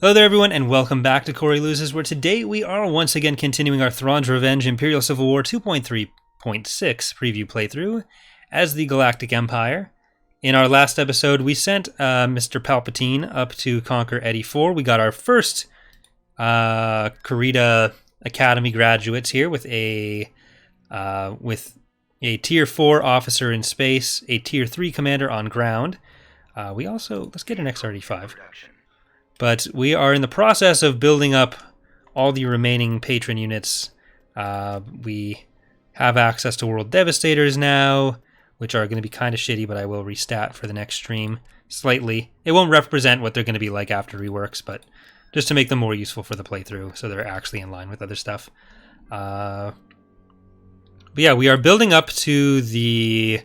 Hello there everyone and welcome back to Corey Loses, where today we are once again continuing our Thrawn's Revenge Imperial Civil War 2.3.6 preview playthrough as the Galactic Empire. In our last episode we sent Mr. Palpatine up to conquer Eddy 4. We got our first Karita Academy graduates here with a Tier 4 officer in space, a Tier 3 commander on ground. Let's get an XRD5. But we are in the process of building up all the remaining patron units. We have access to World Devastators now, which are going to be kind of shitty, but I will restat for the next stream slightly. It won't represent what they're going to be like after reworks, but just to make them more useful for the playthrough, so they're actually in line with other stuff. But yeah, we are building up to the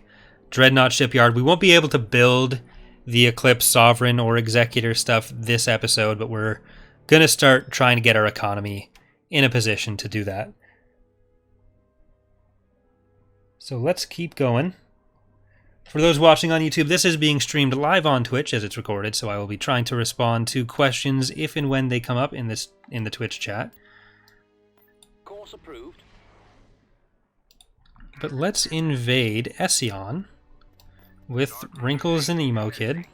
Dreadnought Shipyard. We won't be able to build the Eclipse, Sovereign, or Executor stuff this episode, but we're going to start trying to get our economy in a position to do that. So let's keep going. For those watching on YouTube, this is being streamed live on Twitch as it's recorded, so I will be trying to respond to questions if and when they come up in the Twitch chat. Course approved. But let's invade Seon with Wrinkles and Emo Kid.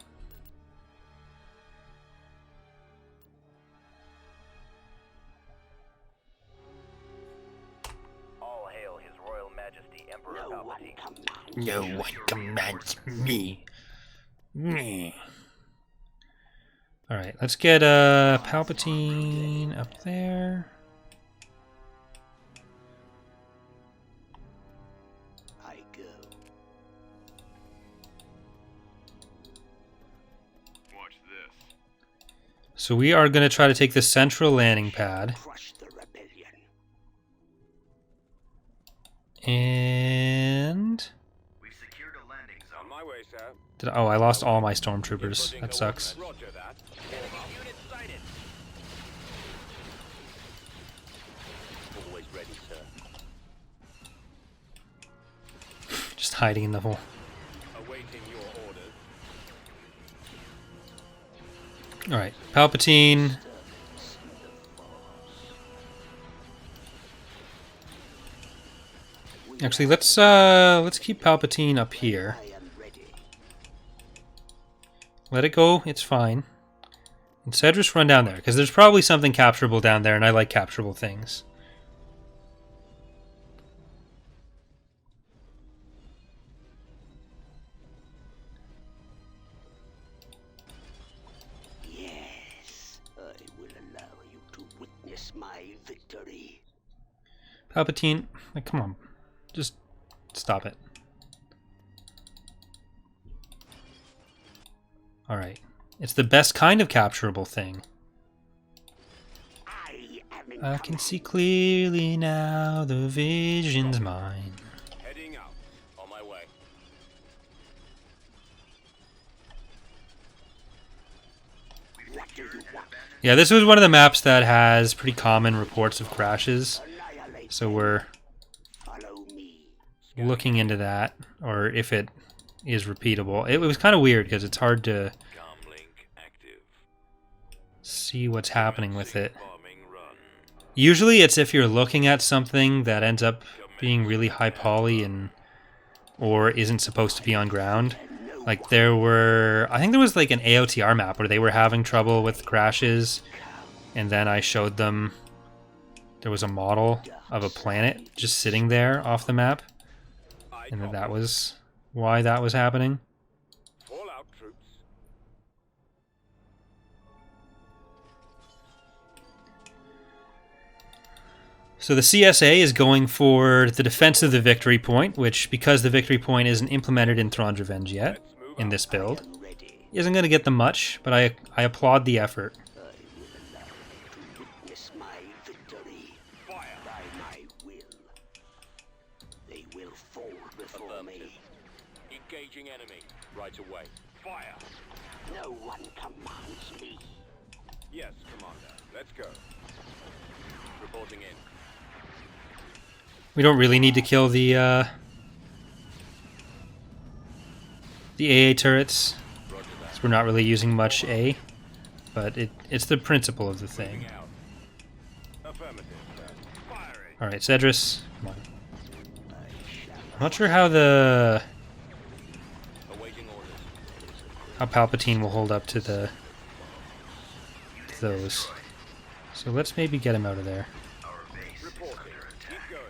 All hail His Royal Majesty Emperor Palpatine. No one commands me. Alright, let's get Palpatine up there. So we are going to try to take the central landing pad. And We've secured a landing zone. On my way, sir. oh, I lost all my stormtroopers. That sucks. Roger that. Enemy unit sighted. Always ready, sir. Just hiding in the hole. Awaiting your orders. Alright, Palpatine. Actually, let's keep Palpatine up here. Let it go, it's fine. Instead, just run down there, because there's probably something capturable down there, and I like capturable things. Palpatine, like, come on. Just stop it. Alright. It's the best kind of capturable thing. I can see clearly now, the vision's mine. Heading out. On my way. Yeah, this was one of the maps that has pretty common reports of crashes. So we're looking into that, or if it is repeatable. It was kind of weird because it's hard to see what's happening with it. Usually it's if you're looking at something that ends up being really high poly or isn't supposed to be on ground. Like I think there was like an AOTR map where they were having trouble with crashes, and then I showed them there was a model of a planet just sitting there off the map, and that was why that was happening. Fall out, troops. So the CSA is going for the defense of the victory point, which, because the victory point isn't implemented in Thrawn's Revenge yet, in this build, isn't going to get them much, but I applaud the effort. Engaging enemy. Right away. Fire. No one commands me. Yes, Commander. Let's go. Reporting in. We don't really need to kill the AA turrets, so we're not really using much A. but it's the principle of the thing. Affirmative, sir. Firing. Alright, Cedrus, come on. I'm not sure how Awaiting orders. how Palpatine will hold up to those. So let's maybe get him out of there. Reporting. Keep going.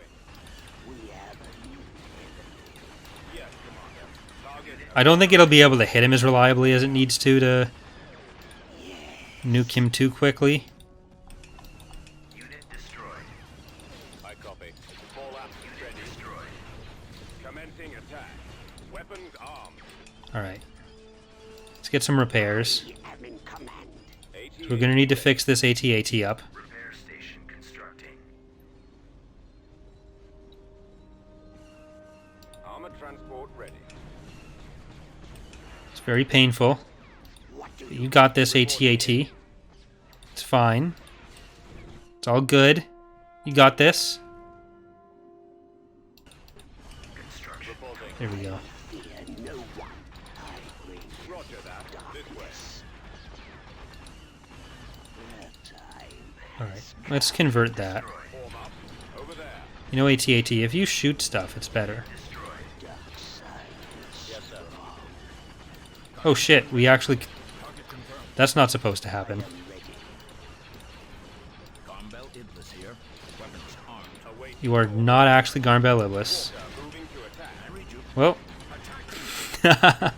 Yes, Commander. Target. I don't think it'll be able to hit him as reliably as it needs to nuke him too quickly. Unit destroyed. I copy. Fallout ready. Destroyed. Commencing attack. Weapons armed. Alright. Let's get some repairs. I'm in command. So we're going to need to fix this AT-AT up. Repair station constructing. Armored transport ready. It's very painful. But you got this AT-AT. It's fine. It's all good. You got this. Construction. Reporting. There we go. Fear no one. I bring Roger that. This way. the time. Alright, let's convert that. Form up. Over there. You know AT-AT, if you shoot stuff, it's better. Destroyed. Dark side is Yes, sir. Oh shit, we actually... Target confirmed. That's not supposed to happen. ready. Conbel Iblis here. Weapons armed. Await. You are not actually Garnbel Iblis. Moving to attack. I read you. Well, Yes,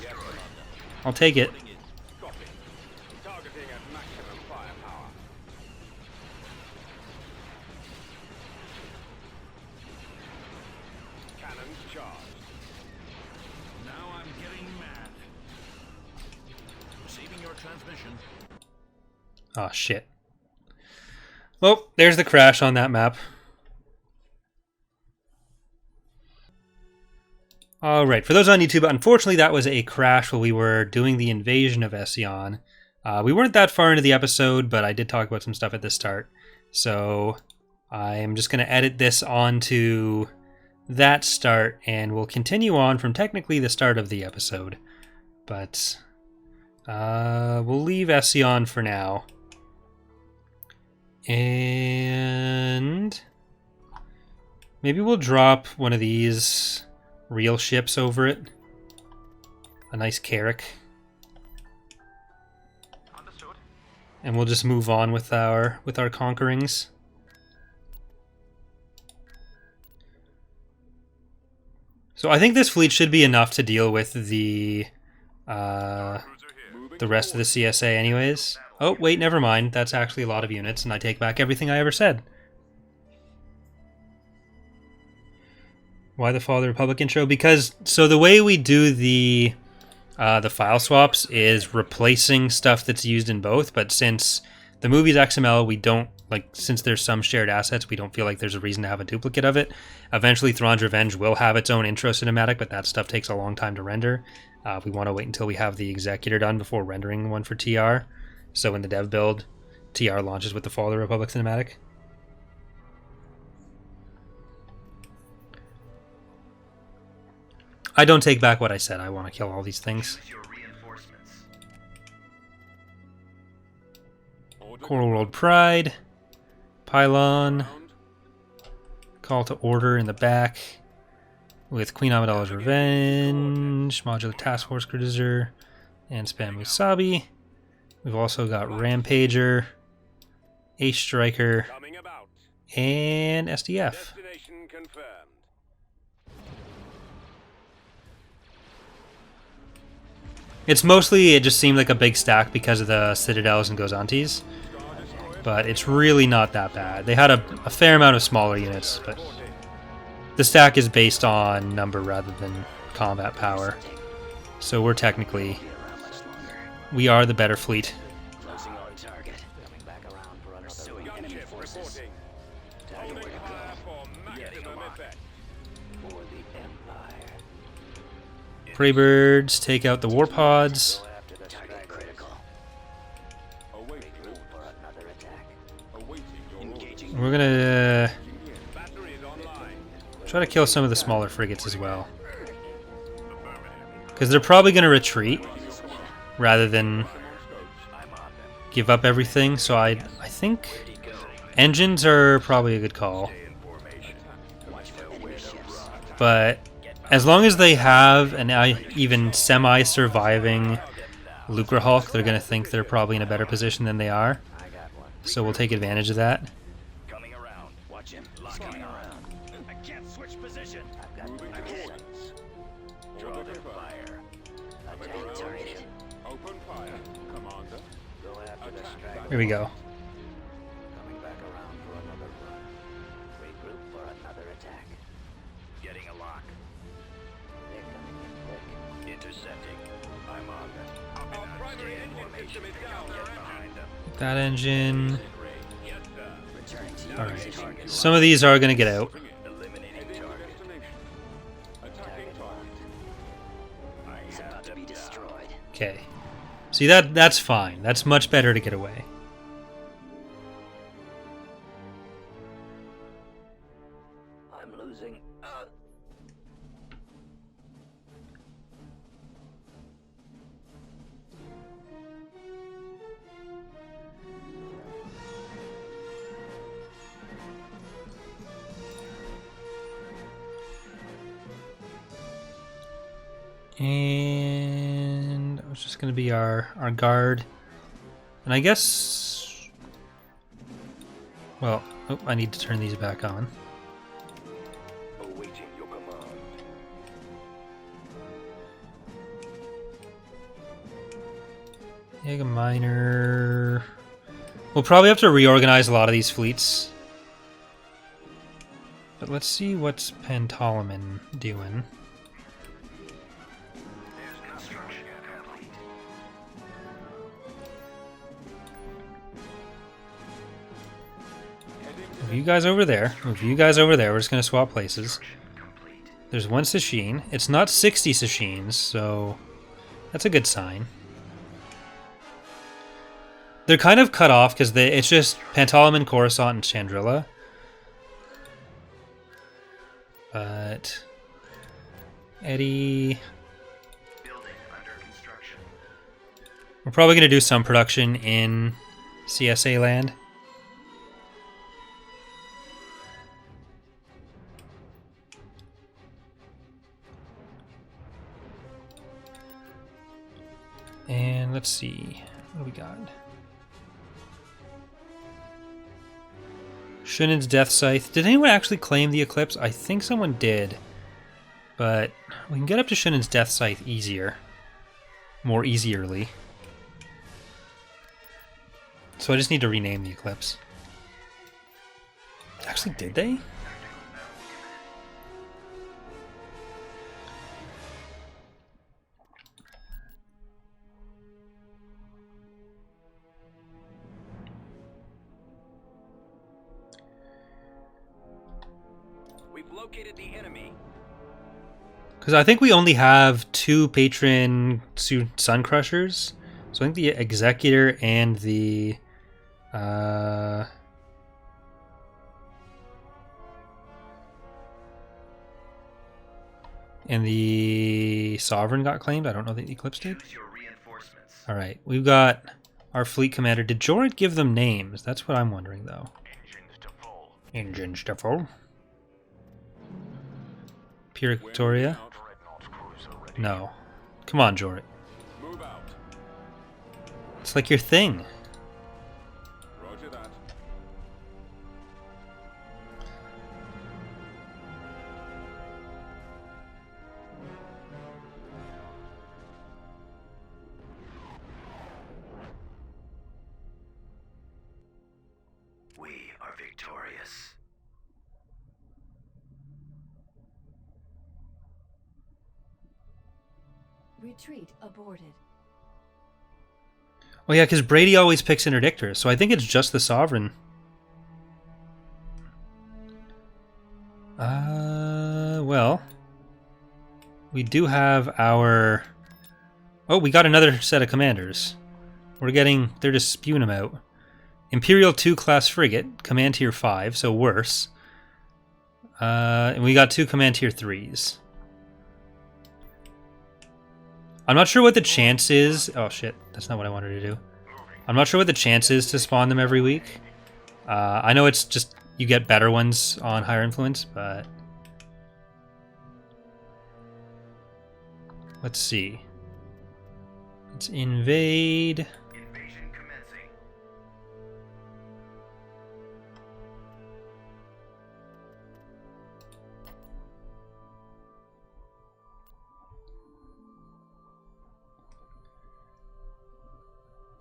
Commander. I'll take it. Putting in. Copy. Targeting at maximum firepower. Cannons charged. Now I'm getting mad. Receiving your transmission. Oh shit. Well, there's the crash on that map. Alright, for those on YouTube, unfortunately that was a crash while we were doing the invasion of Seon. We weren't that far into the episode, but I did talk about some stuff at the start. So I'm just going to edit this onto that start, and we'll continue on from technically the start of the episode. But we'll leave Seon for now. And maybe we'll drop one of these real ships over it. A nice Carrack. Understood. And we'll just move on with our conquerings. So I think this fleet should be enough to deal with the rest of the CSA anyways. Oh, wait, never mind. That's actually a lot of units, and I take back everything I ever said. Why the Fall of the Republic intro? Because, so the way we do the file swaps is replacing stuff that's used in both, but since the movie's XML, we don't, since there's some shared assets, we don't feel like there's a reason to have a duplicate of it. Eventually, Thrawn's Revenge will have its own intro cinematic, but that stuff takes a long time to render. We want to wait until we have the Executor done before rendering one for TR. So in the dev build, TR launches with the Fall of the Republic cinematic. I don't take back what I said. I want to kill all these things. Use your reinforcements. Coral World Pride. Pylon. Call to Order in the back. With Queen Amidala's Revenge. Modular Task Force Cruiser. And Spam Musabi. We've also got Rampager. Ace Striker. Coming about. And SDF. Destination confirmed. It's mostly, it just seemed like a big stack because of the Citadels and Gozantes. But it's really not that bad. They had a fair amount of smaller units, but the stack is based on number rather than combat power. So we're technically, we are the better fleet. Closing on target. Coming back around for another Pursuing enemy gunship forces. reporting. Time to Holding work fire for maximum effect. for the Empire. Preybirds take out the war pods. Go after the target critical. Awaiting Room for another attack. Awaiting your orders. Engaging. We're gonna Battery is online. try to kill some of the smaller frigates as well. Because they're probably gonna retreat rather than give up everything. So I think engines are probably a good call. But as long as they have an even semi-surviving Lucre Hulk, they're going to think they're probably in a better position than they are. So we'll take advantage of that. Coming around. Watch him. He's coming around. I can't switch position. I've got positions. Draw the fire. Attack target. Open fire, Commander. Go after the strike. Here we go. Coming back around for another run. Regroup for another attack. Getting a lock. They're coming in quick. Intercepting. I'm on them. Our primary engine system is down. Get behind them. That engine. Yes, sir. Returning to All your right. position. Some of these are going to get out. Eliminating target. Attacking target. It's about to be destroyed. Okay. See, that's fine. That's much better to get away. I'm losing. And it was just going to be our guard. And I guess... Well, oh, I need to turn these back on. Awaiting your command. Mega Miner... We'll probably have to reorganize a lot of these fleets. But let's see what's Pantalaman doing. Construction complete. Move you guys over there. Move you guys over there. We're just going to swap places. Complete. There's one Sasheen. It's not 60 Sasheens, so that's a good sign. They're kind of cut off because it's just Pantalaman, Coruscant, and Chandrilla. But Eddie... Building under construction. We're probably going to do some production in CSA land. And let's see. What do we got? Shunnin's Death Scythe. Did anyone actually claim the Eclipse? I think someone did. But we can get up to Shunnin's Death Scythe easier. More easierly. So I just need to rename the Eclipse. Actually, did they? We've located the enemy. Because I think we only have 2 patron Sun Crushers. So I think the Executor and the... and the Sovereign got claimed. I don't know that the Eclipse did. Choose your reinforcements. Alright, we've got our fleet commander. Did Jorrit give them names? That's what I'm wondering, though. Engines to full. Engines to full. Pure Victoria? Dreadnought cruiser ready. No. Come on, Jorrit. Move out. It's like your thing. Roger that. We are victorious. Retreat aborted. Oh yeah, because Brady always picks Interdictor, so I think it's just the Sovereign. Well... We do have our... Oh, we got another set of commanders. We're getting... They're just spewing them out. Imperial 2 class frigate, command tier 5, so worse. And we got 2 command tier 3s. I'm not sure what the chance is. Oh shit, that's not what I wanted to do. Moving I'm not sure what the chance is to spawn them every week. I know it's just you get better ones on higher influence, but let's see. Let's invade. Invasion commencing.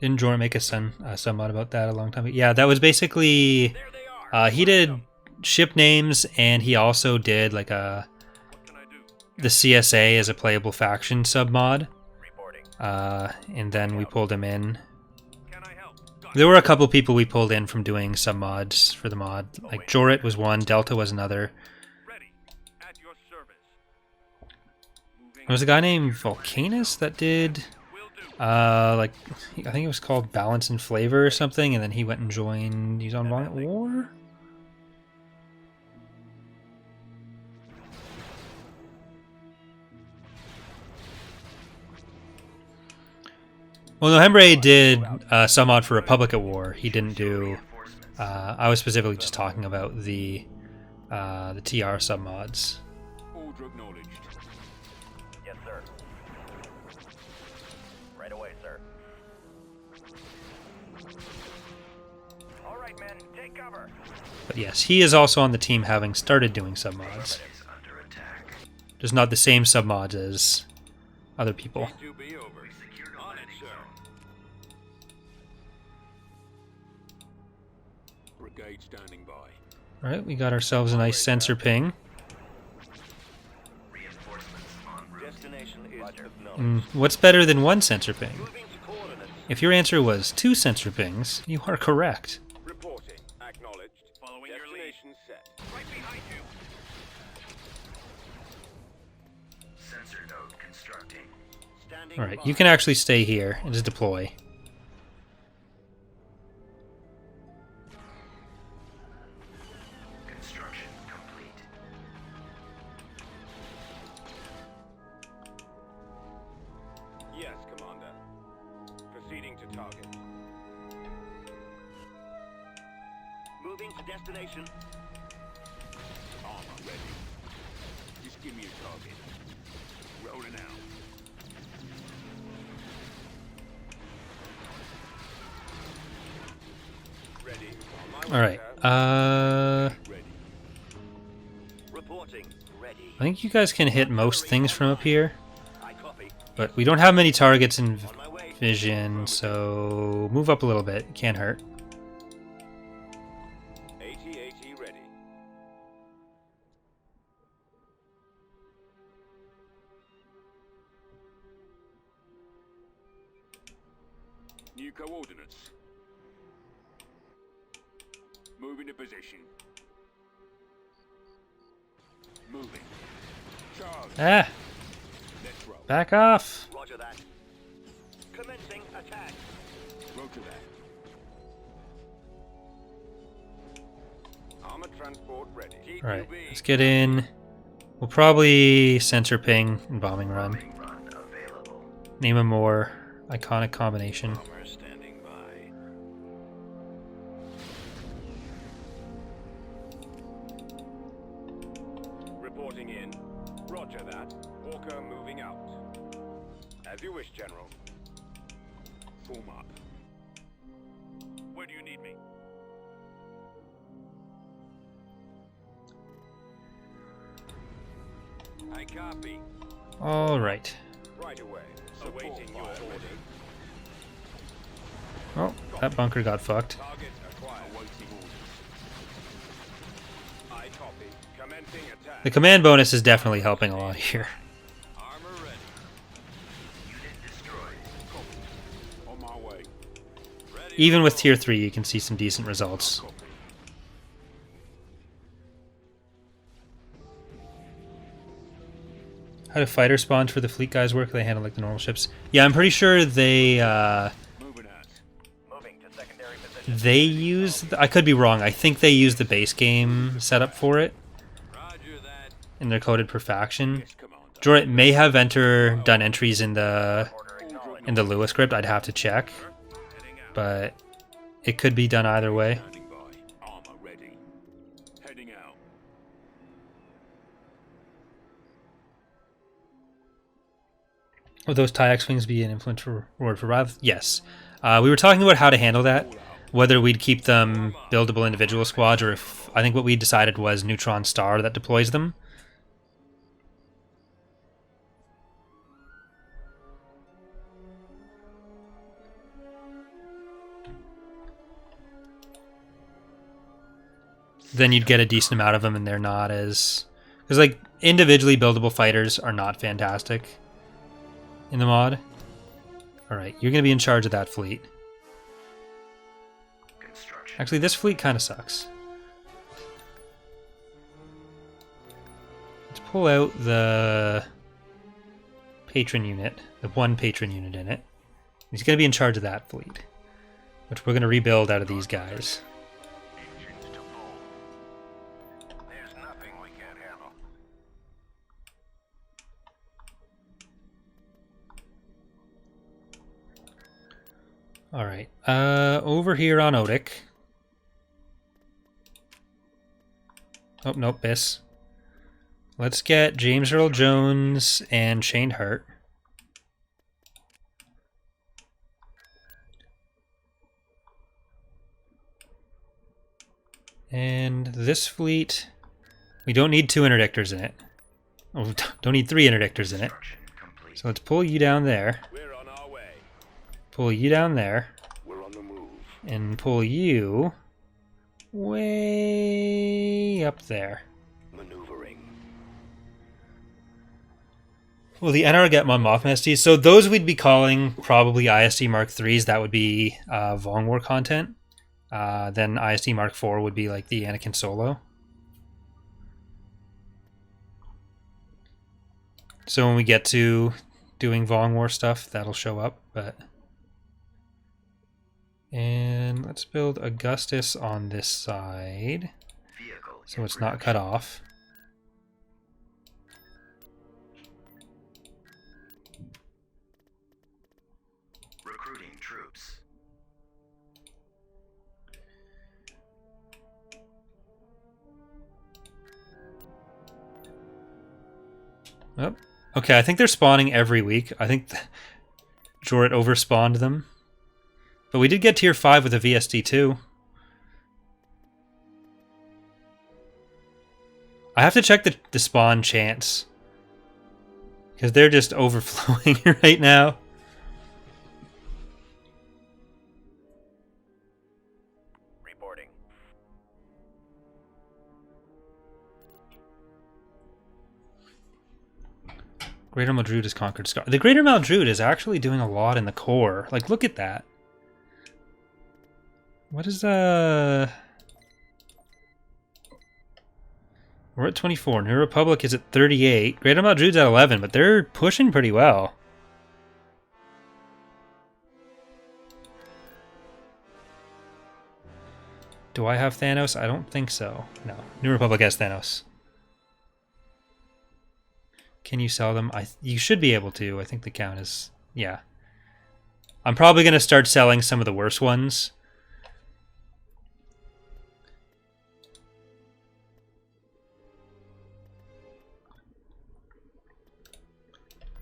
Didn't Jordan make a mod about that a long time ago? Yeah, that was basically he did ship names, and he also did like the CSA as a playable faction sub mod. And then we pulled him in. There were a couple people we pulled in from doing sub mods for the mod. Like Jorit was one, Delta was another. There was a guy named Volcanus that did like I think it was called Balance and Flavor or something, and then he went and joined. He's on Violent War. Well, no, Hembre did some mod for Republic at War. He didn't do. I was specifically just talking about the TR sub mods. Order acknowledged. Yes, sir. Right away, sir. All right, men, take cover. But yes, he is also on the team, having started doing sub mods. Is under attack. Just not the same sub mods as other people. To be over. We secured a On it, landing sir. zone. Brigade standing by. All right, we got ourselves a nice sensor ping. Reinforcements en route. Destination is acknowledged. What's better than one sensor ping? Moving to coordinates. If your answer was 2 sensor pings, you are correct. Reporting. Acknowledged. Following your lead. Destination set. Right behind you. Sensor node constructing. Standing All right, by. you can actually stay here and just deploy. Construction complete. Yes, Commander. Proceeding to target. Moving to destination. Armor ready. Just give me a target. Rolling out. Ready. On my All way, right. sir. Ready. Reporting. Ready. I think you guys can hit most things from up here, I copy. but we don't have many targets in On my way. vision, so move up a little bit. Can't hurt. AT-AT ready. New coordinates. Moving to position. Moving. Charge. Ah, Let's roll. back off. Roger that. Commencing attack. Roger that. Armor transport ready. All right, let's get in. We'll probably sensor ping and bombing run. Bombing run available. Name a more iconic combination. Armor standing by. Reporting in. Roger that. Walker moving out. As you wish, General. Form up. Where do you need me? I copy. All right. Right away. Awaiting your order. Oh, that bunker got fucked. Target acquired. Awaiting orders. I copy. Commencing attack. The command bonus is definitely helping a lot here. Armor ready. Unit destroyed. On my way. Ready. Even with tier 3, you can see some decent results. Copy. How do fighter spawns for the fleet guys work? They handle like the normal ships. Yeah, I'm pretty sure they Moving out. Moving to secondary position. they use. I could be wrong. I think they use the base game setup for it Roger that. in their coded per faction. Yes, Commander. Jorit may have done entries in the Order acknowledged. Lua script. I'd have to check. Heading out. but it could be done either way. Standing by. Armor ready. Heading out. Would those TIE X-Wings be an influence reward for Wrath? Yes. We were talking about how to handle that, whether we'd keep them buildable individual squads, or if I think what we decided was Neutron Star that deploys them. Then you'd get a decent amount of them, and they're not as... Because, like, individually buildable fighters are not fantastic in the mod. Alright, you're going to be in charge of that fleet. Construction. Actually, this fleet kind of sucks. Let's pull out the patron unit, the one patron unit in it. He's going to be in charge of that fleet, which we're going to rebuild out of these guys. Engines to full. There's nothing we can't handle. Alright, over here on Odic. Oh, nope, Biss. Let's get James Earl Jones and Shane Hart. And this fleet, we don't need 2 interdictors in it. Oh, don't need 3 interdictors in it. Construction complete. So let's pull you down there, We're on our way. pull you down there, We're on the move. and pull you way up there. Maneuvering. Will the NR get Mon Mothma STs? So those we'd be calling probably ISD Mark IIIs. That would be Vong War content. Then ISD Mark IV would be like the Anakin Solo. So when we get to doing Vong War stuff, that'll show up. And let's build Augustus on this side, Vehicle. so in it's not cut production. off. Recruiting troops. Oh, okay, I think they're spawning every week. I think Jorrit overspawned them. But we did get tier 5 with a VSD too. I have to check the spawn chance, because they're just overflowing right now. Reporting. Greater Maldrude has conquered Scar. The Greater Maldrude is actually doing a lot in the core. Like, look at that. What is We're at 24. New Republic is at 38. Greater Maldrude's at 11, but they're pushing pretty well. Do I have Thanos? I don't think so. No. New Republic has Thanos. Can you sell them? You should be able to. I think the count is... Yeah. I'm probably going to start selling some of the worst ones.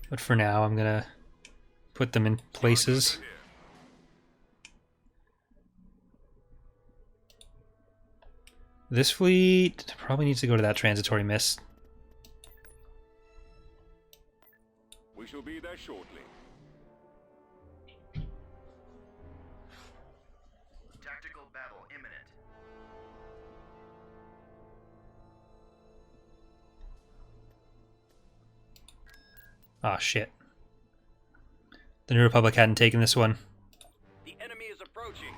But for now, I'm going to put them in places. This fleet probably needs to go to that transitory mist. We shall be there shortly. Tactical battle imminent. Ah, shit. The New Republic hadn't taken this one. The enemy is approaching.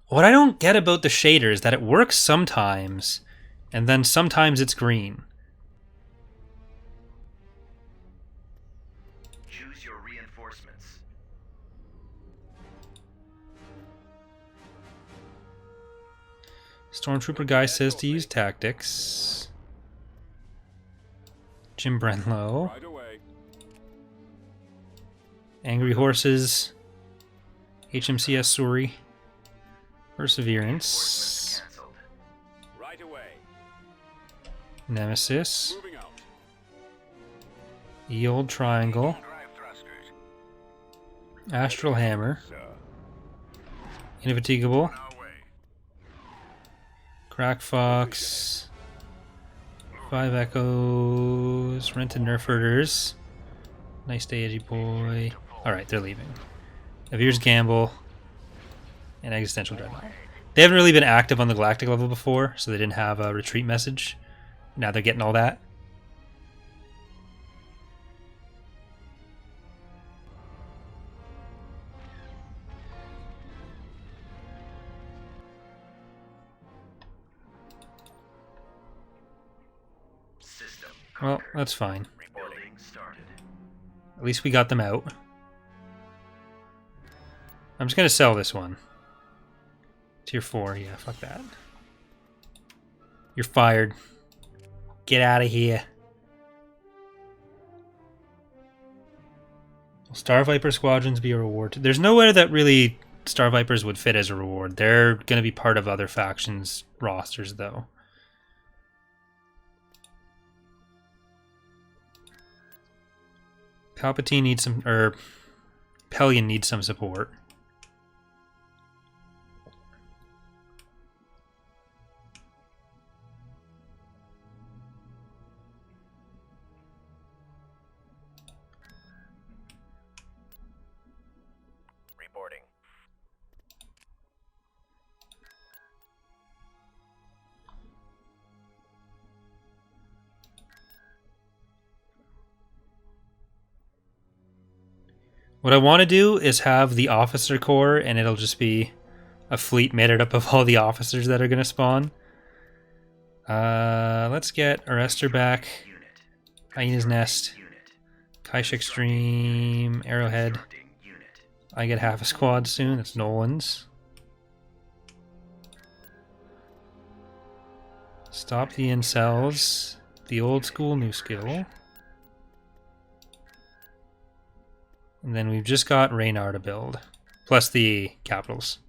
What I don't get about the shader is that it works sometimes, and then sometimes it's green. Choose your reinforcements. Stormtrooper guy says to use tactics. Jim Brenlow. Right away. Angry Horses HMCS Suri. Perseverance. Right away. Nemesis. Moving out. The Old Triangle. Drive thrusters. Astral Hammer. Sir. Indefatigable. Our way. Crack Fox. 5 Echoes. Rented Nerf Herders. Nice day, Edgy Boy. Alright, they're leaving. Avir's Gamble. And Existential Dreadnought. They haven't really been active on the Galactic level before, so they didn't have a retreat message. Now they're getting all that. System. Well, that's fine. Rebuilding started. At least we got them out. I'm just going to sell this one. Tier 4, yeah, fuck that. You're fired. Get out of here. Will Star Viper squadrons be a reward? There's nowhere that really Star Vipers would fit as a reward. They're going to be part of other factions' rosters, though. Palpatine needs some, or Pelion needs some support. Reporting. What I want to do is have the officer corps, and it'll just be a fleet made up of all the officers that are going to spawn. Let's get Arrestor back. Hyena's Nest. Kaish Extreme. Arrowhead. I get half a squad soon. That's Nolan's. Stop the incels. The old school, new skill. And then we've just got Raynar to build. Plus the capitals.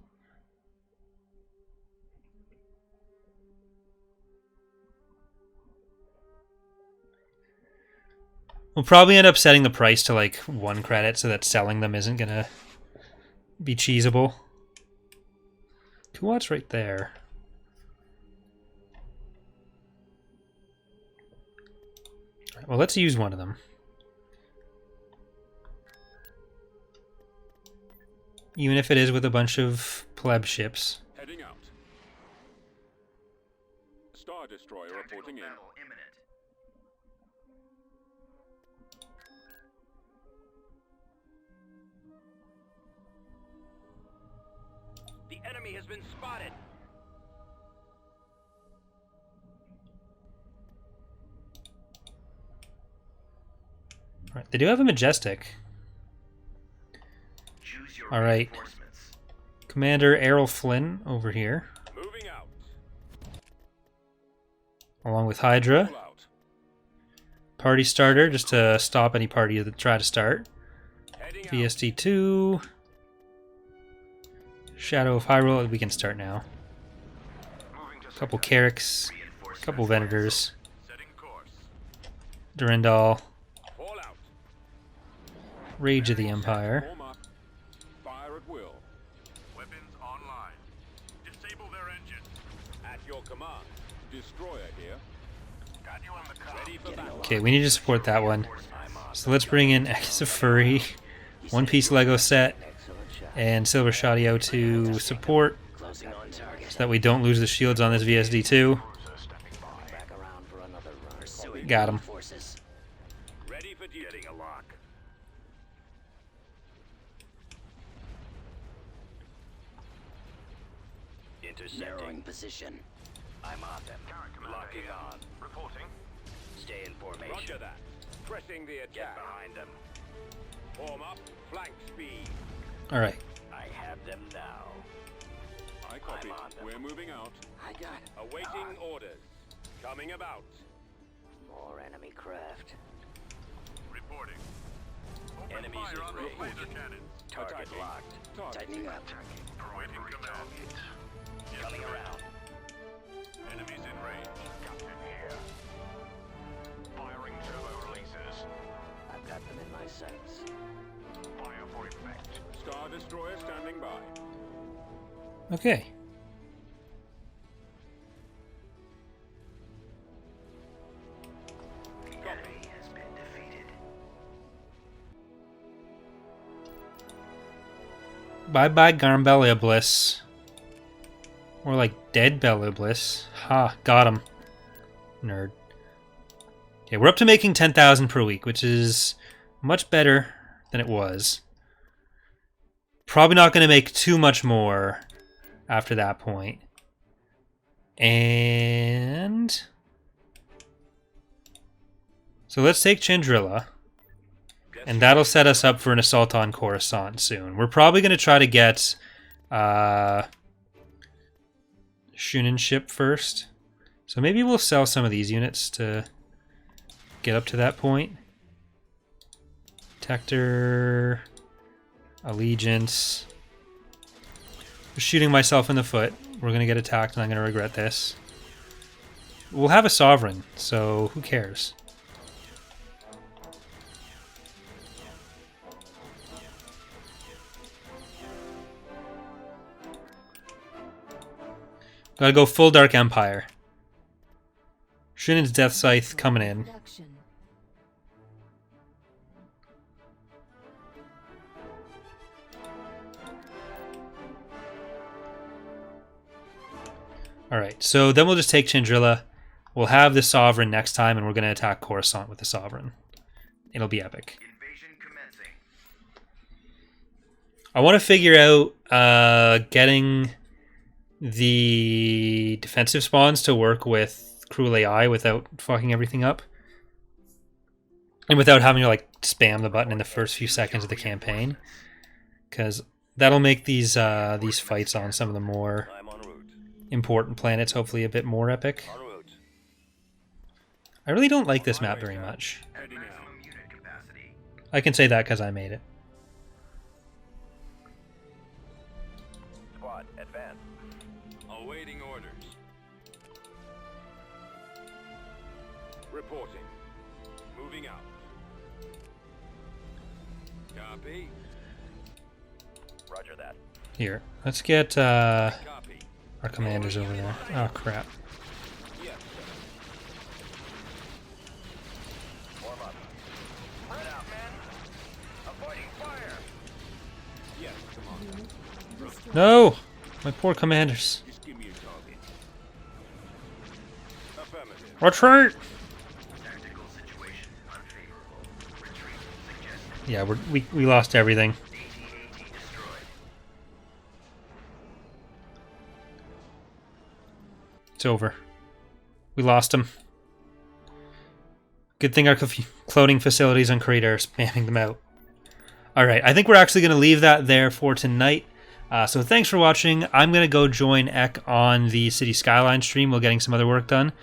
We'll probably end up setting the price to like 1 credit so that selling them isn't gonna be cheesable. Kuat's right there. Alright, well, let's use one of them. Even if it is with a bunch of pleb ships. Heading out. Star Destroyer reporting in. Battle imminent. The enemy has been spotted. Alright, they do have a Majestic. Choose your Alright. reinforcements. Commander Errol Flynn over here, Moving out. along with Hydra. Pull out. Party starter, just to stop any party that try to start. Heading out. VSD2. Shadow of Hyrule, we can start now. Moving to Couple Carricks, reinforcements. couple Venators, Setting course. Durandal, Fall out. Rage of the Empire. Form up. Fire at will. Weapons online. Disable their engine. At your command. Destroyer here. Got you on the car. Ready for battle. Okay, we need to support that one. So let's bring in X of Furry, One Piece Lego set, Excellent shot. and Silver Shadio to support Closing on target. so that we don't lose the shields on this VSD2. Back around for another run. Pursuing Got him. forces. Ready for duty. Getting a lock. Narrowing position. I'm on them. Locking on. Reporting. Stay in formation. Roger that. Pressing the attack. Get behind them. Form up. Flank speed. Alright, I have them now. I copy. I'm on them. We're moving out. I got it. Awaiting orders. Coming about. More enemy craft. Reporting. Open Enemies fire in on those range. laser cannons. Target locked. Tightening up. Awaiting command. Coming around. Enemies in range. Captain here. Firing turbo releases. I've got them in my sights. Fire for effect. Star Destroyer standing by. Okay. Enemy has been defeated. Bye-bye, Garmbella Bliss. More like Dead Bella Bliss. Ha, got him. Nerd. Okay, we're up to making 10,000 per week, which is much better than it was. Probably not going to make too much more after that point. And so let's take Chandrilla, and that'll set us up for an assault on Coruscant soon. We're probably going to try to get Shunin ship first. So maybe we'll sell some of these units to get up to that point. Tector, Allegiance. Just shooting myself in the foot. We're going to get attacked and I'm going to regret this. We'll have a Sovereign, so who cares? Gotta go full Dark Empire. Shunin's Death Scythe coming in. Production. Alright, so then we'll just take Chandrilla. We'll have the Sovereign next time, and we're going to attack Coruscant with the Sovereign. It'll be epic. Invasion commencing. I want to figure out getting the defensive spawns to work with Cruel AI without fucking everything up. And without having to like spam the button in the first few seconds of the campaign. Because that'll make these fights on some of the more I'm en route. important planets hopefully a bit more epic. En route. I really don't like this map very much. Heading out. Maximum unit capacity. I can say that because I made it. Squad, advance. Awaiting orders. Reporting. Moving out. Copy. Roger that. Here, let's get our Copy. commanders over there. Oh crap. Yes, Warm up. Spread out, men. Avoiding fire. yes, come on. Destroy. No! My poor commanders. Just give me a target. Affirmative. Retreat! Tactical situation unfavorable. Retreat suggested. Yeah, we lost everything. AT-AT destroyed. It's over. We lost them. Good thing our cloning facilities on Krayt are spamming them out. Alright, I think we're actually going to leave that there for tonight. So thanks for watching. I'm going to go join Ek on the City Skyline stream while getting some other work done.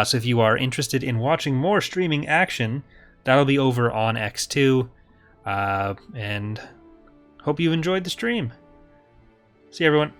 So if you are interested in watching more streaming action, that'll be over on X2. And hope you enjoyed the stream. See you, everyone.